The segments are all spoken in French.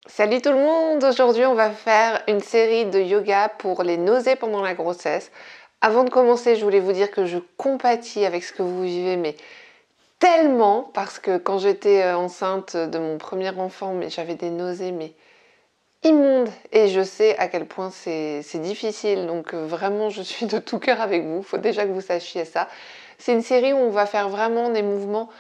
Salut tout le monde! Aujourd'hui, on va faire une série de yoga pour les nausées pendant la grossesse. Avant de commencer, je voulais vous dire que je compatis avec ce que vous vivez, mais tellement, parce que quand j'étais enceinte de mon premier enfant, mais j'avais des nausées, mais immondes, et je sais à quel point c'est difficile. Donc vraiment, je suis de tout cœur avec vous. Il faut déjà que vous sachiez ça. C'est une série où on va faire vraiment des mouvements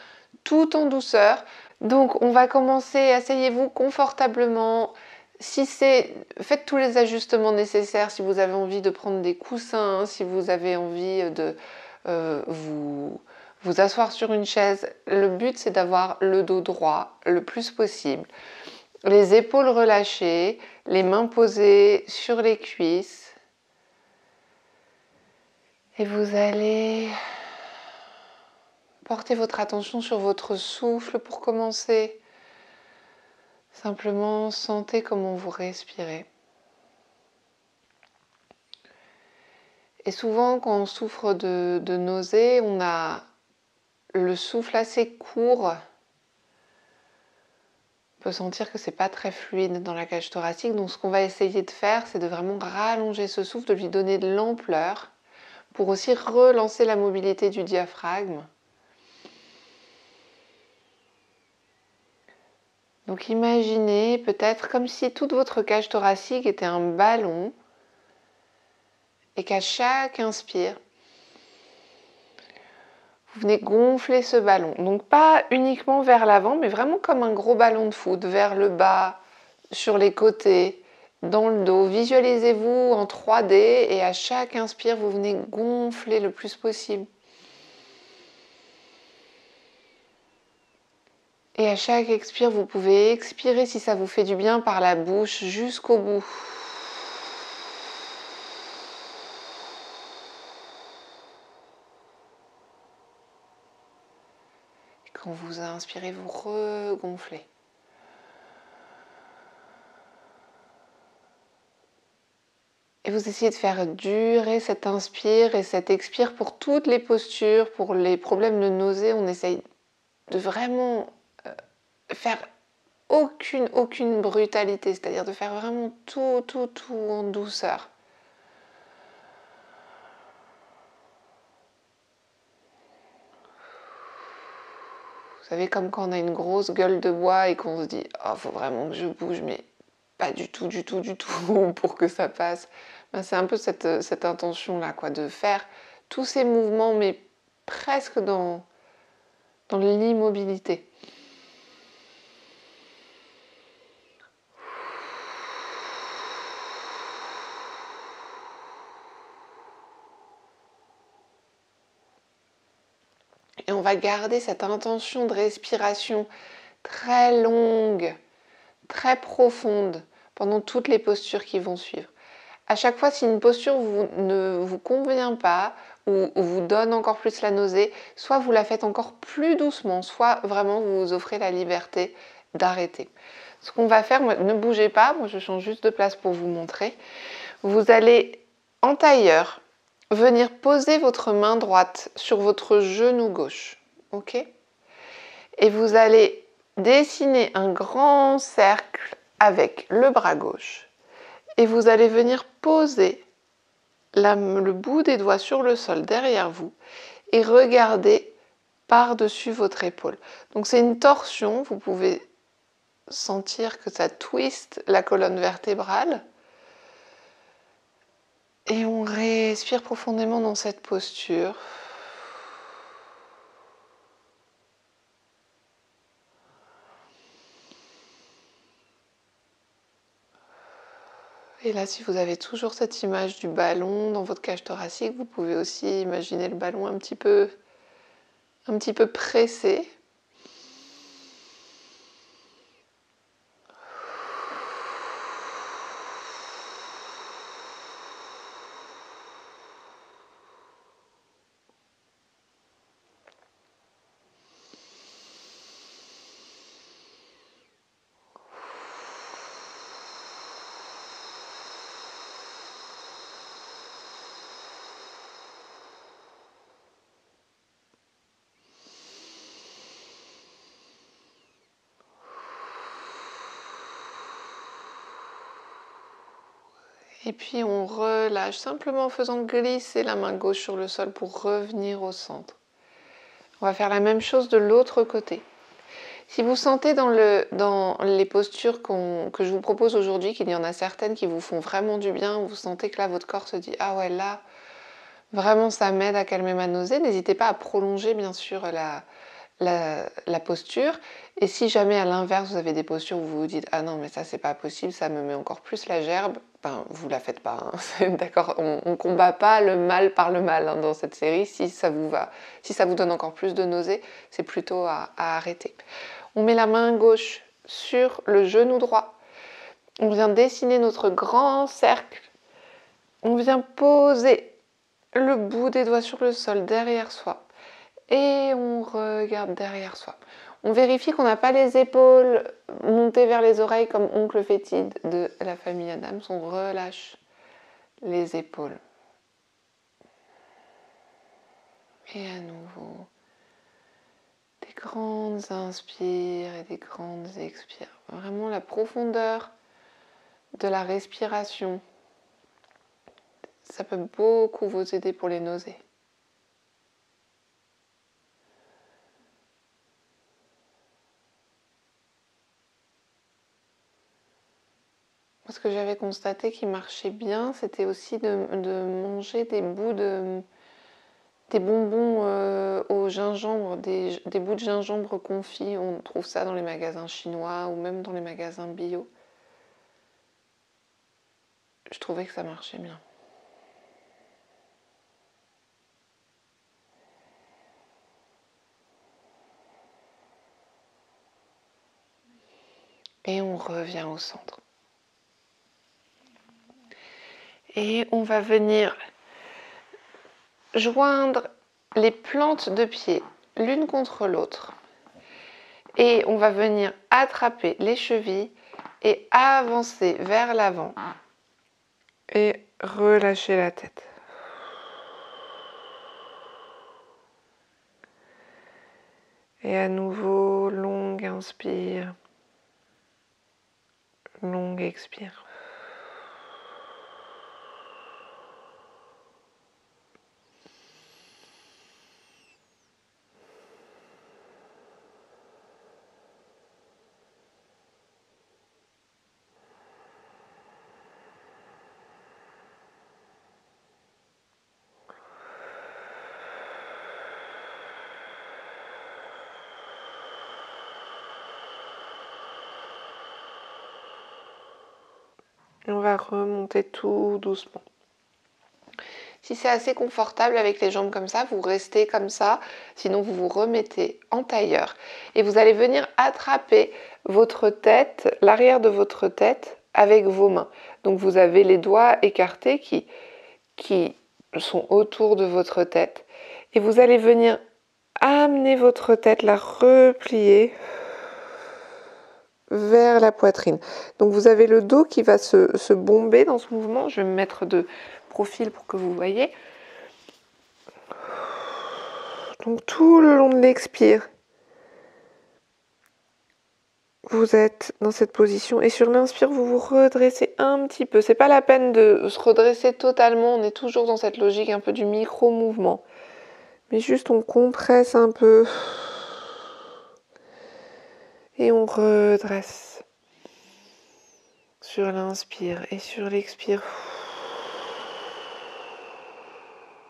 tout en douceur. Donc on va commencer, asseyez-vous confortablement. Si c'est, faites tous les ajustements nécessaires si vous avez envie de prendre des coussins, si vous avez envie de vous asseoir sur une chaise. Le but c'est d'avoir le dos droit le plus possible. Les épaules relâchées, les mains posées sur les cuisses. Et vous allez porter votre attention sur votre souffle pour commencer. Simplement sentez comment vous respirez. Et souvent quand on souffre de nausées, on a le souffle assez court. On peut sentir que c'est pas très fluide dans la cage thoracique. Donc ce qu'on va essayer de faire, c'est de vraiment rallonger ce souffle, de lui donner de l'ampleur pour aussi relancer la mobilité du diaphragme. Donc imaginez peut-être comme si toute votre cage thoracique était un ballon et qu'à chaque inspire, vous venez gonfler ce ballon. Donc pas uniquement vers l'avant, mais vraiment comme un gros ballon de foot, vers le bas, sur les côtés, dans le dos. Visualisez-vous en 3D et à chaque inspire, vous venez gonfler le plus possible. Et à chaque expire, vous pouvez expirer si ça vous fait du bien par la bouche jusqu'au bout. Et quand vous inspirez, vous regonflez. Et vous essayez de faire durer cet inspire et cet expire pour toutes les postures, pour les problèmes de nausée. On essaye de vraiment faire aucune brutalité, c'est-à-dire de faire vraiment tout en douceur. Vous savez, comme quand on a une grosse gueule de bois et qu'on se dit « Oh, faut vraiment que je bouge, mais pas du tout pour que ça passe. » Ben, c'est un peu cette intention-là, quoi, de faire tous ces mouvements, mais presque dans l'immobilité. Et on va garder cette intention de respiration très longue, très profonde pendant toutes les postures qui vont suivre. À chaque fois, si une posture ne vous convient pas ou vous donne encore plus la nausée, soit vous la faites encore plus doucement, soit vraiment vous vous offrez la liberté d'arrêter. Ce qu'on va faire, ne bougez pas, moi je change juste de place pour vous montrer. Vous allez en tailleur venir poser votre main droite sur votre genou gauche. Ok ? Et vous allez dessiner un grand cercle avec le bras gauche. Et vous allez venir poser le bout des doigts sur le sol derrière vous et regarder par-dessus votre épaule. Donc c'est une torsion, vous pouvez sentir que ça twiste la colonne vertébrale. Et on respire profondément dans cette posture. Et là, si vous avez toujours cette image du ballon dans votre cage thoracique, vous pouvez aussi imaginer le ballon un petit peu pressé. Et puis on relâche simplement en faisant glisser la main gauche sur le sol pour revenir au centre. On va faire la même chose de l'autre côté. Si vous sentez dans les postures que je vous propose aujourd'hui, qu'il y en a certaines qui vous font vraiment du bien, vous sentez que là votre corps se dit « Ah ouais, là, vraiment ça m'aide à calmer ma nausée », n'hésitez pas à prolonger bien sûr la posture. Et si jamais à l'inverse vous avez des postures où vous vous dites « Ah non mais ça c'est pas possible, ça me met encore plus la gerbe », ben vous la faites pas, hein. D'accord, on combat pas le mal par le mal hein, dans cette série. Si ça vous va, si ça vous donne encore plus de nausées, c'est plutôt à arrêter. On met la main gauche sur le genou droit. On vient dessiner notre grand cercle. On vient poser le bout des doigts sur le sol derrière soi. Et on regarde derrière soi. On vérifie qu'on n'a pas les épaules montées vers les oreilles comme oncle fétide de la famille Adams. On relâche les épaules. Et à nouveau, des grandes inspires et des grandes expires. Vraiment la profondeur de la respiration. Ça peut beaucoup vous aider pour les nausées. Ce que j'avais constaté qui marchait bien, c'était aussi de manger des bonbons au gingembre, des bouts de gingembre confits. On trouve ça dans les magasins chinois ou même dans les magasins bio. Je trouvais que ça marchait bien. Et on revient au centre. Et on va venir joindre les plantes de pied l'une contre l'autre. Et on va venir attraper les chevilles et avancer vers l'avant. Et relâcher la tête. Et à nouveau, longue inspire, longue expire. On va remonter tout doucement. Si c'est assez confortable avec les jambes comme ça, vous restez comme ça. Sinon, vous vous remettez en tailleur. Et vous allez venir attraper votre tête, l'arrière de votre tête, avec vos mains. Donc, vous avez les doigts écartés qui sont autour de votre tête. Et vous allez venir amener votre tête, la replier vers la poitrine. Donc vous avez le dos qui va se bomber dans ce mouvement. Je vais me mettre de profil pour que vous voyez. Donc tout le long de l'expire, vous êtes dans cette position. Et sur l'inspire, vous vous redressez un petit peu. C'est pas la peine de se redresser totalement. On est toujours dans cette logique un peu du micro-mouvement. Mais juste on compresse un peu. Et on redresse. Sur l'inspire et sur l'expire.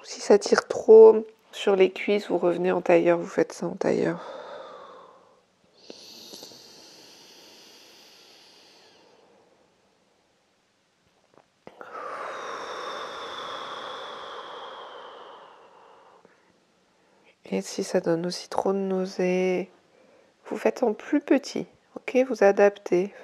Si ça tire trop sur les cuisses, vous revenez en tailleur, vous faites ça en tailleur. Et si ça donne aussi trop de nausées, vous faites en plus petit, ok? Vous adaptez.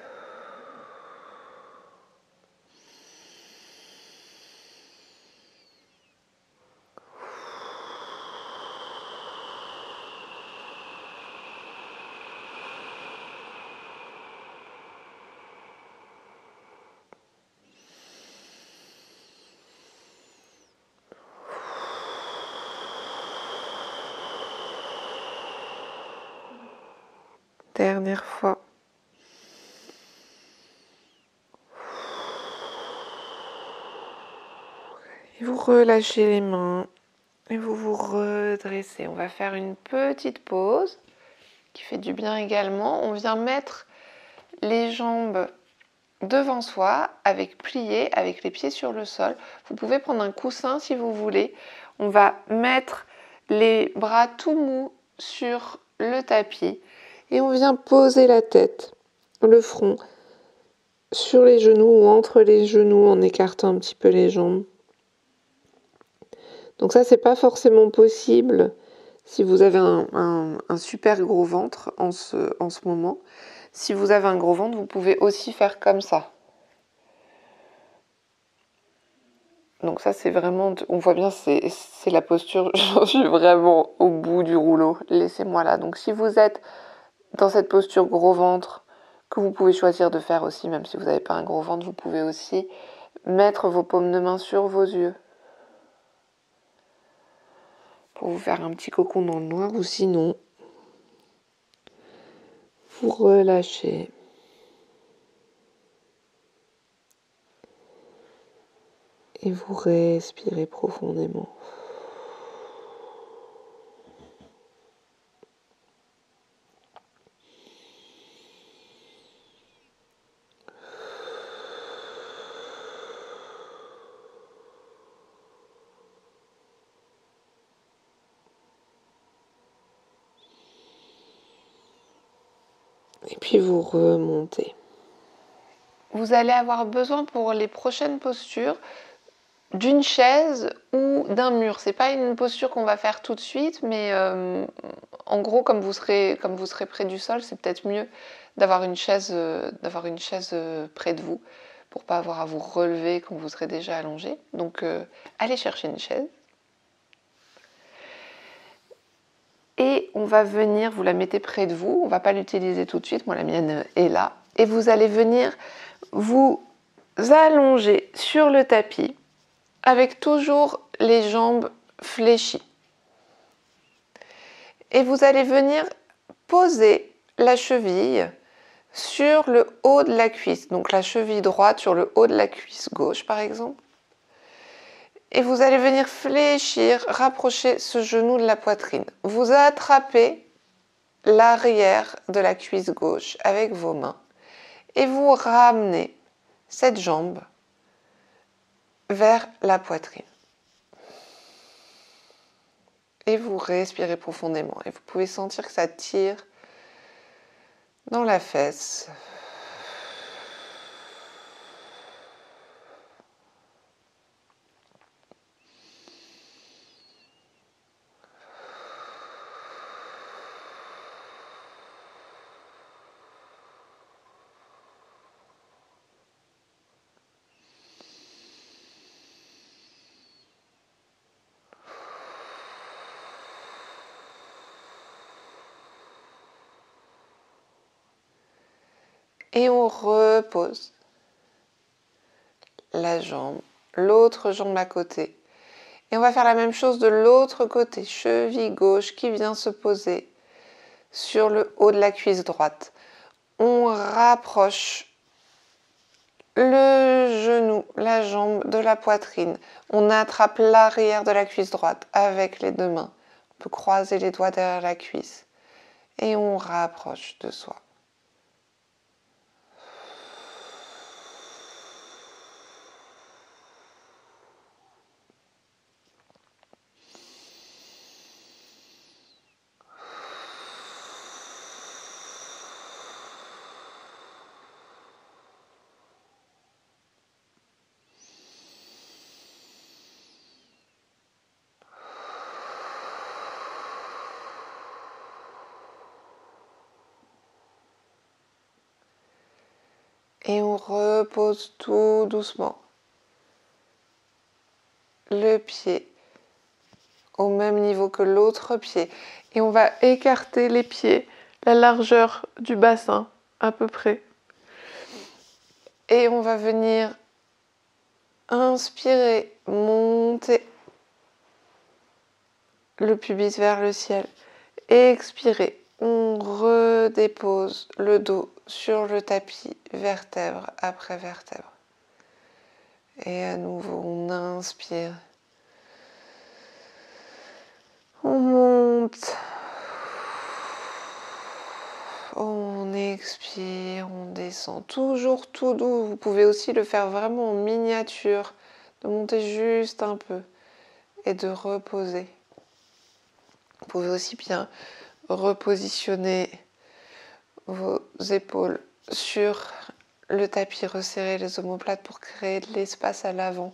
Dernière fois. Et vous relâchez les mains et vous vous redressez. On va faire une petite pause qui fait du bien également. On vient mettre les jambes devant soi, avec plié, avec les pieds sur le sol. Vous pouvez prendre un coussin si vous voulez. On va mettre les bras tout mous sur le tapis et on vient poser la tête, le front sur les genoux ou entre les genoux en écartant un petit peu les jambes. Donc ça, c'est pas forcément possible si vous avez un super gros ventre en ce moment. Si vous avez un gros ventre, vous pouvez aussi faire comme ça. Donc ça, c'est vraiment, on voit bien, c'est la posture, j'en suis vraiment au bout du rouleau. Laissez-moi là. Donc si vous êtes dans cette posture gros ventre, que vous pouvez choisir de faire aussi, même si vous n'avez pas un gros ventre, vous pouvez aussi mettre vos paumes de main sur vos yeux pour vous faire un petit cocon dans le noir, ou sinon, vous relâchez. Et vous respirez profondément. Et puis vous remontez. Vous allez avoir besoin pour les prochaines postures d'une chaise ou d'un mur. C'est pas une posture qu'on va faire tout de suite, mais en gros, comme vous serez près du sol, c'est peut-être mieux d'avoir une chaise près de vous pour pas avoir à vous relever quand vous serez déjà allongé. Donc, allez chercher une chaise. Et on va venir, vous la mettez près de vous, on ne va pas l'utiliser tout de suite, moi la mienne est là. Et vous allez venir vous allonger sur le tapis avec toujours les jambes fléchies. Et vous allez venir poser la cheville sur le haut de la cuisse. Donc la cheville droite sur le haut de la cuisse gauche par exemple. Et vous allez venir fléchir, rapprocher ce genou de la poitrine. Vous attrapez l'arrière de la cuisse gauche avec vos mains et vous ramenez cette jambe vers la poitrine. Et vous respirez profondément et vous pouvez sentir que ça tire dans la fesse. Et on repose la jambe, l'autre jambe à côté. Et on va faire la même chose de l'autre côté, cheville gauche qui vient se poser sur le haut de la cuisse droite. On rapproche le genou, la jambe de la poitrine. On attrape l'arrière de la cuisse droite avec les deux mains. On peut croiser les doigts derrière la cuisse. Et on rapproche de soi. Et on repose tout doucement le pied au même niveau que l'autre pied. Et on va écarter les pieds, la largeur du bassin à peu près. Et on va venir inspirer, monter le pubis vers le ciel. Expirer, on redépose le dos sur le tapis, vertèbre après vertèbre. Et à nouveau, on inspire On monte. On expire, on descend. Toujours tout doux. Vous pouvez aussi le faire vraiment en miniature. De monter juste un peu et de reposer. Vous pouvez aussi bien repositionner vos épaules sur le tapis, resserrer les omoplates pour créer de l'espace à l'avant.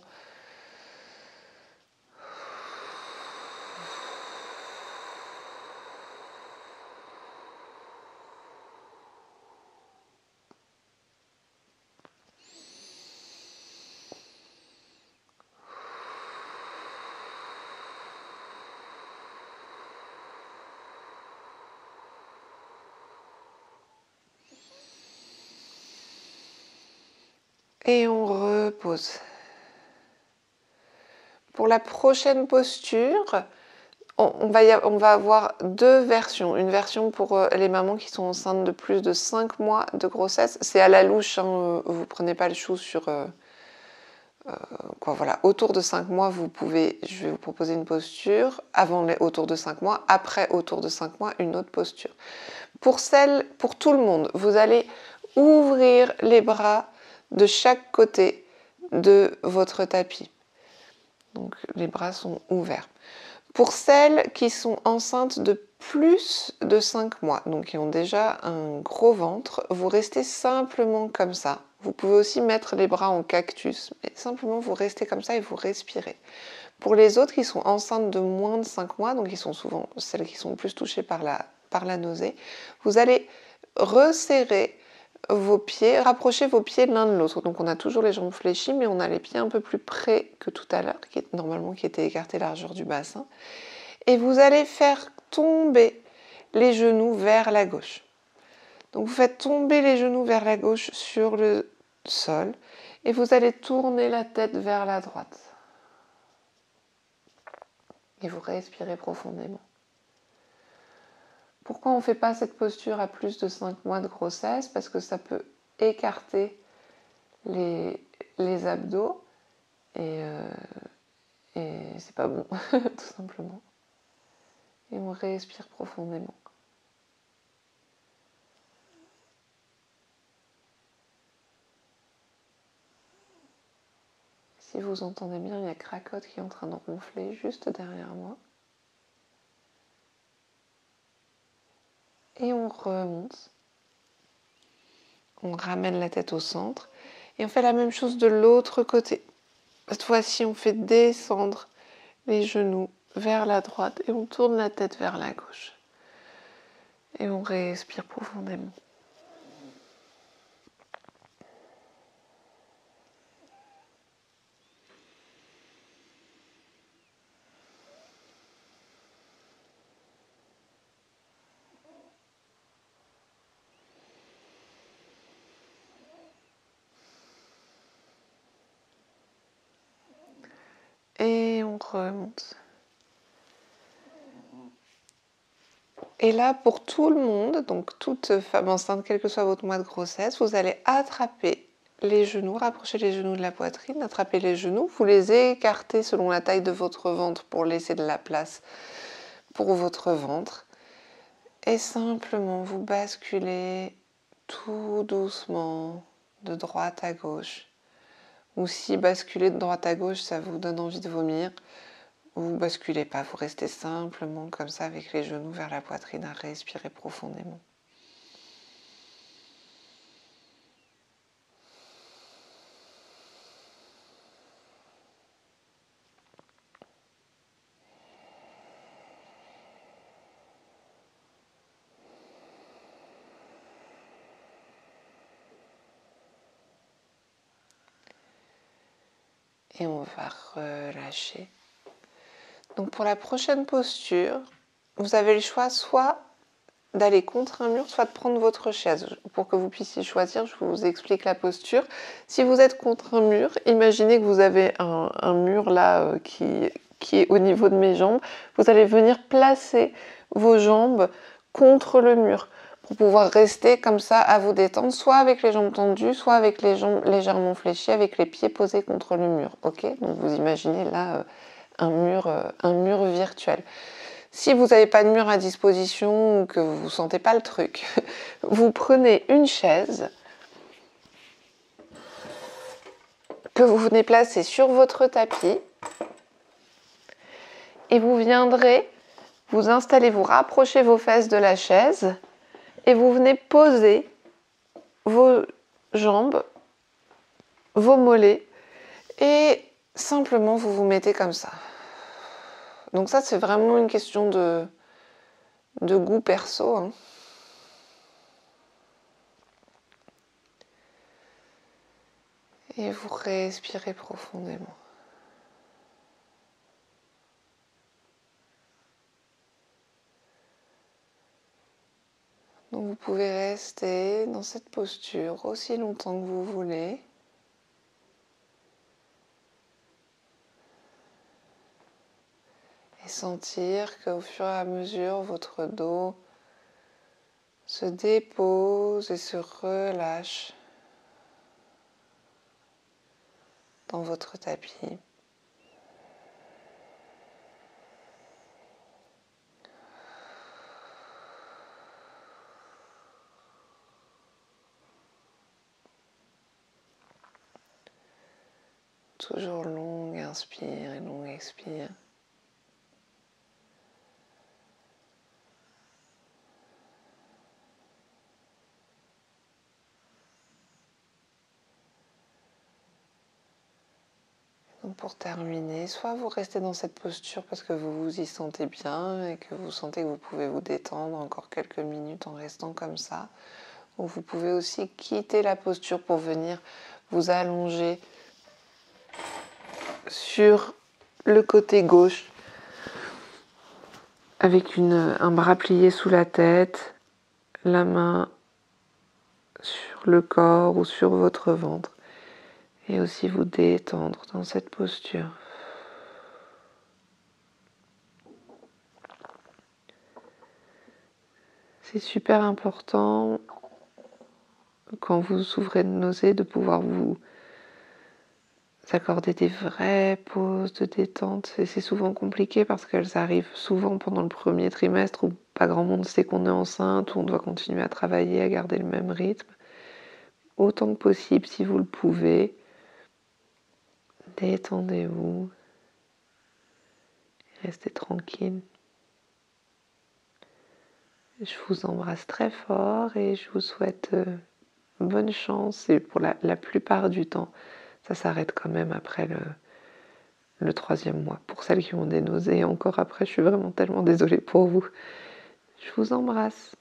Et on repose. Pour la prochaine posture, on va avoir deux versions. Une version pour les mamans qui sont enceintes de plus de 5 mois de grossesse. C'est à la louche, hein, vous ne prenez pas le chou sur... voilà. Autour de 5 mois, je vais vous proposer une posture. Autour de 5 mois. Après, autour de 5 mois, une autre posture. Pour tout le monde, vous allez ouvrir les bras de chaque côté de votre tapis. Donc les bras sont ouverts. Pour celles qui sont enceintes de plus de 5 mois, donc qui ont déjà un gros ventre, vous restez simplement comme ça. Vous pouvez aussi mettre les bras en cactus, mais simplement vous restez comme ça et vous respirez. Pour les autres qui sont enceintes de moins de 5 mois, donc qui sont souvent celles qui sont le plus touchées par la nausée, vous allez resserrer vos pieds, rapprochez vos pieds l'un de l'autre. Donc on a toujours les jambes fléchies, mais on a les pieds un peu plus près que tout à l'heure, qui étaient écartés largeur du bassin. Et vous allez faire tomber les genoux vers la gauche. Donc vous faites tomber les genoux vers la gauche sur le sol et vous allez tourner la tête vers la droite. Et vous respirez profondément. Pourquoi on ne fait pas cette posture à plus de 5 mois de grossesse? Parce que ça peut écarter les abdos et c'est pas bon, tout simplement. Et on respire profondément. Si vous entendez bien, il y a Cracotte qui est en train de ronfler juste derrière moi. Et on remonte. On ramène la tête au centre. Et on fait la même chose de l'autre côté. Cette fois-ci, on fait descendre les genoux vers la droite et on tourne la tête vers la gauche. Et on respire profondément. Et on remonte. Et là, pour tout le monde, donc toute femme enceinte, quel que soit votre mois de grossesse, vous allez attraper les genoux, rapprocher les genoux de la poitrine, attraper les genoux, vous les écartez selon la taille de votre ventre pour laisser de la place pour votre ventre. Et simplement, vous basculez tout doucement de droite à gauche. Ou si basculer de droite à gauche, ça vous donne envie de vomir, vous ne basculez pas, vous restez simplement comme ça avec les genoux vers la poitrine à respirer profondément. Et on va relâcher. Donc pour la prochaine posture, vous avez le choix soit d'aller contre un mur, soit de prendre votre chaise. Pour que vous puissiez choisir, je vous explique la posture. Si vous êtes contre un mur, imaginez que vous avez un mur là qui est au niveau de mes jambes. Vous allez venir placer vos jambes contre le mur pour pouvoir rester comme ça à vous détendre, soit avec les jambes tendues, soit avec les jambes légèrement fléchies, avec les pieds posés contre le mur. Ok, donc vous imaginez là un mur virtuel. Si vous n'avez pas de mur à disposition ou que vous ne sentez pas le truc, vous prenez une chaise que vous venez placer sur votre tapis et vous viendrez vous installer, vous rapprocher vos fesses de la chaise et vous venez poser vos jambes, vos mollets et simplement vous vous mettez comme ça. Donc ça c'est vraiment une question de goût perso, hein. Et vous respirez profondément. Donc vous pouvez rester dans cette posture aussi longtemps que vous voulez. Et sentir qu'au fur et à mesure, votre dos se dépose et se relâche dans votre tapis. Toujours long, inspire et long, expire. Donc pour terminer, soit vous restez dans cette posture parce que vous vous y sentez bien et que vous sentez que vous pouvez vous détendre encore quelques minutes en restant comme ça, ou vous pouvez aussi quitter la posture pour venir vous allonger sur le côté gauche avec un bras plié sous la tête, la main sur le corps ou sur votre ventre et aussi vous détendre dans cette posture. C'est super important quand vous souffrez de nausées de pouvoir vous accorder des vraies pauses de détente. Et c'est souvent compliqué parce qu'elles arrivent souvent pendant le premier trimestre où pas grand monde sait qu'on est enceinte, où on doit continuer à travailler, à garder le même rythme. Autant que possible, si vous le pouvez, détendez-vous, restez tranquille. Je vous embrasse très fort et je vous souhaite bonne chance. Et pour la plupart du temps, ça s'arrête quand même après le 3e mois. Pour celles qui ont des nausées, encore après, je suis vraiment tellement désolée pour vous. Je vous embrasse.